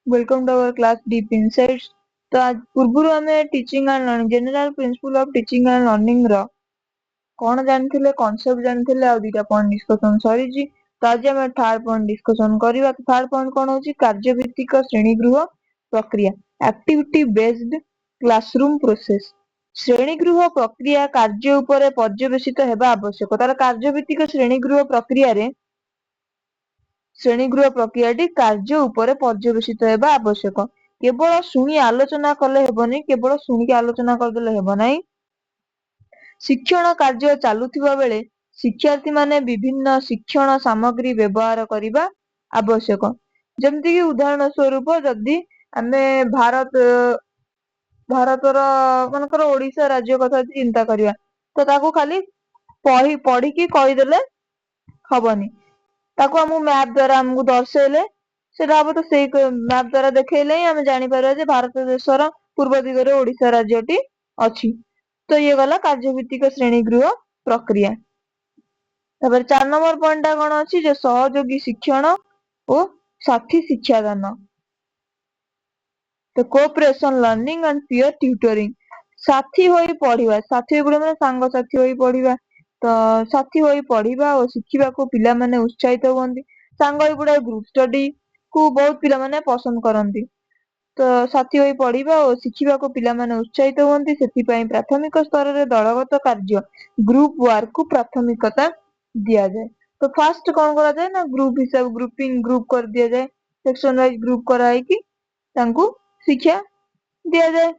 Welcome to our class deep insights. तो आज पूर्व आम teaching and learning general principle of teaching and learning रो कौन जानते कॉन्सेप्ट जानते आ दुईटा पॉइंट डिस्कशन सरी। तो आज आम थर्ड पॉइंट डिस्कशन करवा। तो थर्ड पॉइंट कौन हो कार्यभित्तिक श्रेणीगृह प्रक्रिया एक्टिविटी बेस्ड क्लासरूम प्रोसेस। श्रेणीगृह प्रक्रिया कार्य उपरे पर्यवेसित हेबा आवश्यक। तार कार्यभित्तिक श्रेणीगृह प्रक्रिया रे श्रेणीगृह प्रक्रियाटी कार्य उपरे पर्यवेसित हेबा आवश्यक। केवल शुणी आलोचना कले हेबनी, केवल शुणिक आलोचना करदेले हेब नाही। शिक्षण कार्य चालुथिबा बेले शिक्षार्थी माने विभिन्न शिक्षण सामग्री व्यवहार करिबा आवश्यक। जेमति कि उदाहरण स्वरूप जदि आमे भारतर मनकर ओडिशा राज्य कथा चिंता करिया तो ताकू खाली पढ़ी की कहीदेले हबनी। ताकू हमू मैप द्वारा हमको दर्शेले सेटा हम तो से मैप द्वारा देखेले ही आम जापर जे भारत देशर पूर्व दिगरे ओडिशा राज्यटी अच्छी। तो ये गला कार्यभित्तिक श्रेणीगृह प्रक्रिया। तापर 4 नंबर पॉइंट कौन अच्छी जो सहयोगी शिक्षण और साथी शिक्षादान। तो cooperation learning and peer tutoring साथी होई पढ़िबा, साथी गुडे माने सांग साथी होई पढ़िबा। तो साथी होई पढ़िबा और शिखिबा को पिला माने उत्साहित होवंती। सांग होई गुडे ग्रुप स्टडी को बहुत पिला माने पसंद करंती। तो साथी होई पढ़िबा और शिखिबा को पिला माने उत्साहित होवंती। सेति पई प्राथमिक स्तर रे दलगत कार्य ग्रुप वर्क को प्राथमिकता दिया जाए। तो फर्स्ट कौन करा जाए ना ग्रुप हिसाब ग्रुपिंग ग्रुप कर दिया जाए। सेक्शन वाइज ग्रुप कराई कि तांको शिक्षा दिया जाए।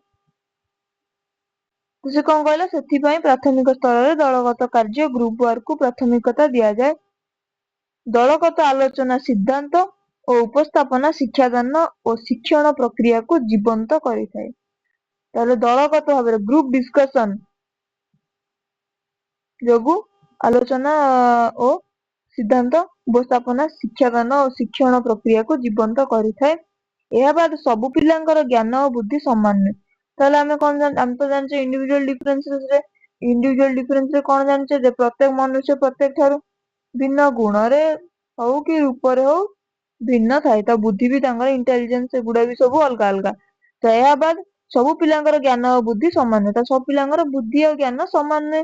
तो से कौन कहला सेति पई प्राथमिक स्तर रे दलगत कार्य ग्रुप वर्क को प्राथमिकता दिया जाए। दलगत आलोचना सिद्धांत और उपस्थापना शिक्षादान और शिक्षण प्रक्रिया को जीवंत करिथाय। ताले दलगत भाव ग्रुप डिस्कशन जोगु आलोचना और सिद्धांत उपस्थापना शिक्षादान और शिक्षण प्रक्रिया को जीवंत करिथाय। एहा बाद सबु पिलांकर ज्ञान और बुद्धि समान नुहे। ताले आमे कोन आम तो जानचे इंडिविजुअल डिफरेंस रे कोन जानचे जे प्रत्येक मनुष्य प्रत्येक थारु भिन्न गुण रे हो कि रूप रे हो भिन्न थाए। ता बुद्धि भी तांकर इंटेलिजेंस गुडा भी सब अलग अलग। तो एहा बाद सबु पिलांकर ज्ञान और बुद्धि समान नुहे। ता सब पिलांकर बुद्धि और ज्ञान समान नुहे।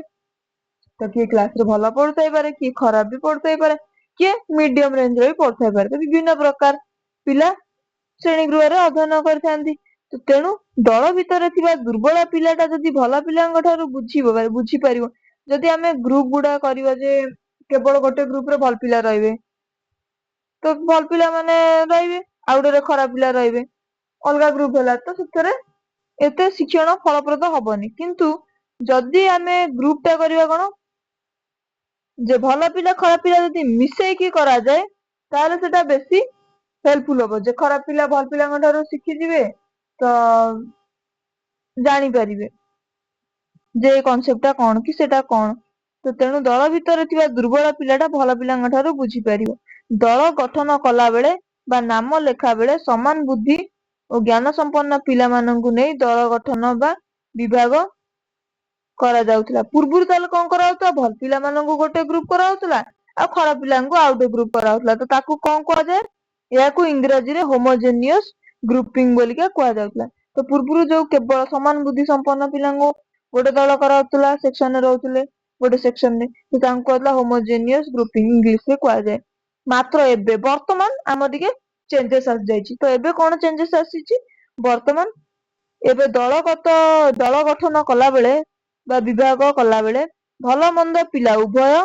तो किए क्लास रे भला पढ़ुथाई पारे, किए खराब भी पढ़ुथाई पारे, किए मीडियम रेंज रे भी पढ़ुथाई पारे। तो विभिन्न प्रकार पिला श्रेणीगृह रे अध्ययन करथांती। तो तेणु दल भितर थिबा दुर्बल पिलाटा जदि भला पिलांग ठारू बुझी परिबो। जदि आमे ग्रुप गुडा करिवा जे केवल गोटे ग्रुप रे भल पिला रहिबे तो भल पिला माने रहिबे आ गोटे खराब पिला रहिबे अलगा ग्रुप होला तो सेतरे एते शिक्षण फलप्रद हबनी। किंतु जदि आमे ग्रुप टा करिवा कोन जे भल पिला खराब पिला जदि मिसेकी करा जाए ताले सेटा बेसी हेल्पफुल हम। जे खराब पिला भल पिलांग ठारू शिखि जिवे तो जानी परिबे जे कॉन्सेप्ट कौन कि सेटा कौन। तो तेणु दल भितर थिबा दुर्बल पिलाटा भल पिलांग ठारू बुझी परिबो। दल गठन कला बेले बा नाम लेखा बेले समान बुद्धि और ज्ञान संपन्न पिला माननकु नै दल गठन बा विभाग करा जाउतला। पूर्वरु ताले कोन करा होता भल पिला माननकु गोटे ग्रुप करा होतला आ खराब पिलांकु आ गोटे ग्रुप करा होतला। तो ताकू कोन कहा जाय याकू इंग्रजी रे होमोजेनियस ग्रुपिंग बोली के कहा जाउतला। तो पूर्वरु जो केवल समान बुद्धि संपन्न पिलांकु गोटे दल करा होतला सेक्शन रे रहउतले गोटे सेक्शन रे तो तांको कहला होमोजेनियस ग्रुपिंग इंग्लिश रे कहा जाय। मात्र एबे वर्तमान आम टिके चेंजेस आसी जायछि। तो एबे कोन चेंजेस आसीछि वर्तमान एबे दल गठन कला बेले बा विभाग कला बेले भल मंद पिला उभय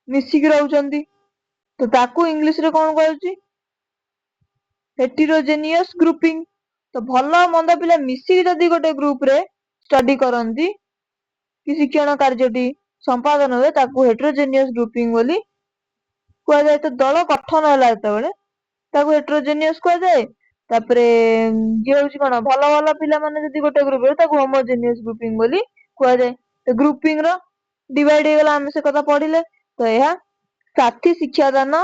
मिसिकी रहउचंती। तो ताकू इंग्लिश रे कोन कहउछि हेटेरोजेनियस ग्रुपिंग। तो भल मंद पिला मिसिकी जदि गोटे ग्रुप रे स्टडी करंती कि शिक्षण कार्यटी संपादन हुए ताकू हेटेरोजेनियस ग्रुपिंग बोली कहा जाए। तो दल गठन होला जेतेबेले ताकू हेटेरोजेनियस कहा जाए। तापरे ये होछि कोन भल भल पिला माने जदि गोटे ग्रुप रे ताकू होमोजेनियस ग्रुपिंग बोली कहा जाए। तो ग्रुपिंग रो डिवाइड हे गेला हम से कथा पढिले। तो यह साथी शिक्षादान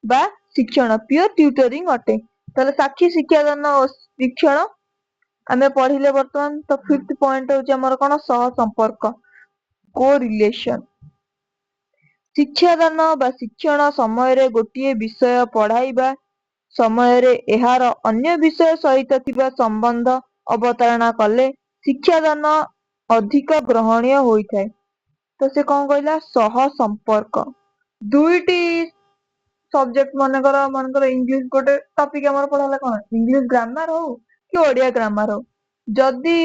बा शिक्षण पीयर ट्यूटरिंग अटे। ताले साथी शिक्षादान और शिक्षण आमे पढिले वर्तमान। तो फिफ्थ पॉइंट होछि हमर कोन सह संपर्क को रिलेशन। शिक्षादान बा शिक्षण समय रे गोटिए विषय पढ़ाइबा ସମୟରେ ଏହାର ଅନ୍ୟ ବିଷୟ ସହିତ ଥିବା ସମ୍ବନ୍ଧ ଅବତାରଣା କଲେ ଶିକ୍ଷାଦାନ ଅଧିକ ଗ୍ରହଣୀୟ ହୋଇଥାଏ। ତ ସେ କଣ କହିଲା, ସହ ସମ୍ପର୍କ। ଦୁଇଟି ସବଜେକ୍ଟ ମନେକର ଇଂଲିଶ ଗୋଟେ ଟପିକ ଆମର ପଢା ହେଲା, କଣ ଇଂଲିଶ ଗ୍ରାମାର ହଉ କି ଓଡିଆ ଗ୍ରାମାର ହଉ, ଯଦି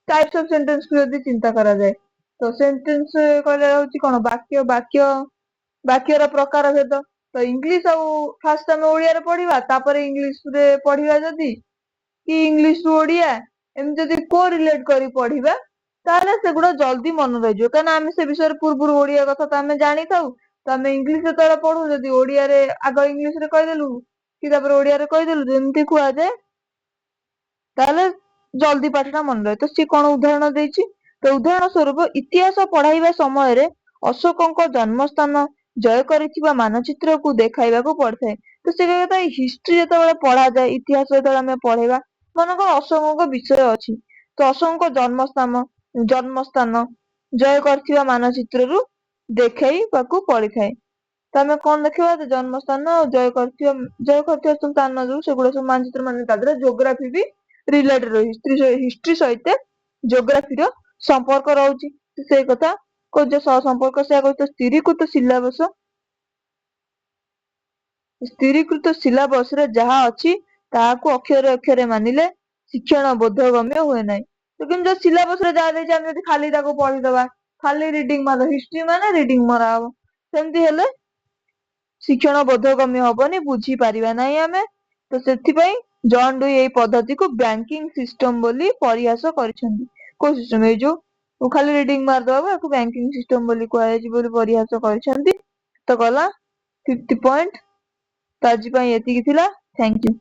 ଟାଇପ୍ସ ଅଫ ସେଣ୍ଟେନ୍ସ କୁ ଯଦି ଚିନ୍ତା କରାଯାଏ, ତ ସେଣ୍ଟେନ୍ସ କହିଲେ ହଉଛି କଣ ବାକ୍ୟର ପ୍ରକାର ଭେଦ। ତ ଇଂଲିଶ ଆଉ ଫାଷ୍ଟ ଆମେ ଓଡିଆରେ ପଢିବା, ତାପରେ ଇଂଲିଶରେ ପଢିବା ଯଦି, କି ଇଂଲିଶ ରୁ ଓଡିଆ ଏମିତି ଯଦି କୋରିଲେଟ କରି ପଢିବା, ତାହେଲେ ସେଗୁଡା ଜଲ୍ଦି ମନେ ରହିଯିବ। କାହିଁକିନା ଆମେ ସେ ବିଷୟରେ ପୂର୍ବରୁ ଓଡିଆ କଥା ତ ଆମେ ଜାଣିଥାଉ। ତ ଆମେ ଇଂଲିଶ ଯେତେବେଳେ ପଢୁ, ଯଦି ଓଡିଆରେ ଆଗ ଇଂଲିଶରେ କହିଦେଲୁ କି ତାପରେ ଓଡିଆରେ କହିଦେଲୁ, ଯେମିତି କୁହାଯାଏ, ତାହେଲେ ଜଲ୍ଦି ପାଠଟା ମନେ ରହେ। ତ ସିଏ କଣ ଉଦାହରଣ ଦେଇଛି, ତ ଉଦାହରଣ ସ୍ୱରୂପ ଇତିହାସ ପଢାଇବା ସମୟରେ ଅଶୋକଙ୍କ ଜନ୍ମସ୍ଥାନ ଜୟ କରିଥିବା ମାନଚିତ୍ରକୁ ଦେଖାଇବାକୁ ପଡିଥାଏ। ତ ସେ କଥା, ହିଷ୍ଟ୍ରି ଯେତେବେଳେ ପଢାଯାଏ, ଇତିହାସ ଯେତେବେଳେ ଆମେ ପଢେଇବା, ମନେକର ଅଶୋକଙ୍କ ବିଷୟ ଅଛି, ତ ଅଶୋକଙ୍କ ଜନ୍ମସ୍ଥାନ ଜୟ କରିଥିବା ମାନଚିତ୍ରରୁ ଦେଖେଇବାକୁ ପଡିଥାଏ। ତ ଆମେ କଣ ଦେଖିବା, ଜନ୍ମସ୍ଥାନ ଜୟ କରିଥିବା ସବୁ ସ୍ଥାନ ଯୋଉ ସେଗୁଡା ସବୁ ମାନଚିତ୍ର, ମାନେ ତା ଦେହରେ ଜୋଗ୍ରାଫି ବି ରିଲେଟେଡ ରହୁଛି, ହିଷ୍ଟ୍ରି ସହିତ ଜୋଗ୍ରାଫିର ସମ୍ପର୍କ ରହୁଛି। ସେଇ କଥା କହୁଛ, ସହ ସମ୍ପର୍କ। ସେୟା କହୁଛ, ସ୍ଥିରୀକୃତ ସିଲାବସରେ ଯାହା ଅଛି ତାହାକୁ ଅକ୍ଷରେ ଅକ୍ଷରେ ମାନିଲେ ଶିକ୍ଷଣ ବୋଧଗମ୍ୟ ହୁଏ ନାହିଁ। ତ କିନ୍ତୁ ଯୋଉ ସିଲାବସରେ ଯାହା ଦେଇଛି, ଆମେ ଯଦି ଖାଲି ତାକୁ ପଢିଦବା, ଖାଲି ରିଡିଙ୍ଗ ମାର, ହିଷ୍ଟ୍ରି ମାନେ ରିଡିଙ୍ଗ ମରା ହବ, ସେମିତି ହେଲେ ଶିକ୍ଷଣ ବୋଧଗମ୍ୟ ହବନି, ବୁଝିପାରିବା ନାହିଁ ଆମେ। ତ ସେଥିପାଇଁ ଜନ୍ ଡୁଇ ଏହି ପଦ୍ଧତିକୁ ବ୍ୟାଙ୍କିଙ୍ଗ ସିଷ୍ଟମ ବୋଲି ପରିହାସ କରିଛନ୍ତି। କୋଉ ସିଷ୍ଟମ, ଏଇ ଯୋଉ ଖାଲି ରିଡିଙ୍ଗ ମାରିଦବା, ୟାକୁ ବ୍ୟାଙ୍କିଙ୍ଗ ସିଷ୍ଟମ ବୋଲି କୁହାଯାଇଛି ବୋଲି ପରିହାସ କରିଛନ୍ତି। ତ ଗଲା 50 ପଏଣ୍ଟ। ତ ଆଜି ପାଇଁ ଏତିକି ଥିଲା। Thank you.